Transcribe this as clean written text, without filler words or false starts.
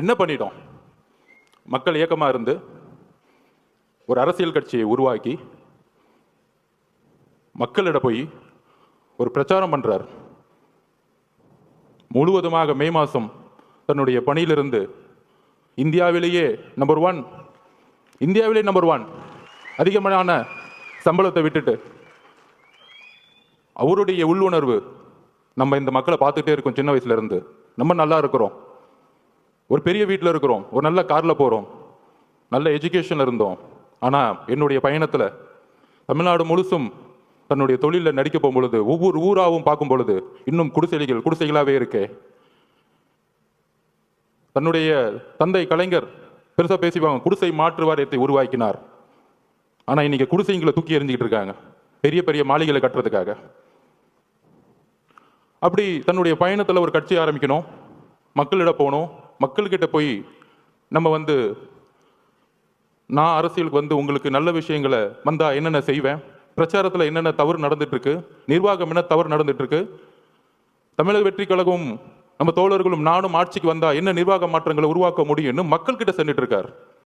என்ன பண்ணிட்டோம்? மக்கள் இயக்கமாக இருந்து ஒரு அரசியல் கட்சியை உருவாக்கி மக்களிட போய் ஒரு பிரச்சாரம் பண்றார். முழுவதுமாக மே மாதம் தன்னுடைய பணியிலிருந்து இந்தியாவிலேயே நம்பர் ஒன் அதிகமான சம்பளத்தை விட்டுட்டு அவருடைய உள்ளுணர்வு, நம்ம இந்த மக்களை பார்த்துட்டே இருக்கோம். சின்ன வயசுல இருந்து நம்ம நல்லா இருக்கிறோம், ஒரு பெரிய வீட்டில் இருக்கிறோம், ஒரு நல்ல காரில் போகிறோம், நல்ல எஜுகேஷனில் இருந்தோம். ஆனால் என்னுடைய பயணத்தில் தமிழ்நாடு முழுசும் தன்னுடைய தொழிலில் நடிக்க போகும் பொழுது, ஒவ்வொரு ஊராகவும் பார்க்கும் பொழுது இன்னும் குடிசைகளாகவே இருக்கே. தன்னுடைய தந்தை கலைஞர் பெருசாக பேசிப்பாங்க, குடிசை மாற்று வாரியத்தை உருவாக்கினார். ஆனால் இன்னைக்கு குடிசைங்களை தூக்கி எறிஞ்சிக்கிட்டு இருக்காங்க பெரிய பெரிய மாளிகைகளை கட்டுறதுக்காக. அப்படி தன்னுடைய பயணத்தில் ஒரு கட்சி ஆரம்பிக்கணும், மக்களிடம் போகணும். மக்கள்கிட்ட போய் நம்ம நான் அரசியலுக்கு உங்களுக்கு நல்ல விஷயங்களை வந்தா என்னென்ன செய்வேன், பிரச்சாரத்தில் என்னென்ன தவறு நடந்துட்டு இருக்கு, நிர்வாகம் என்ன தவறு நடந்துட்டு இருக்கு, தமிழக வெற்றி கழகம் நம்ம தோழர்களும் நானும் ஆட்சிக்கு வந்தா என்ன நிர்வாக மாற்றங்களை உருவாக்க முடியும்னு மக்கள்கிட்ட சென்றுட்டு இருக்கார்.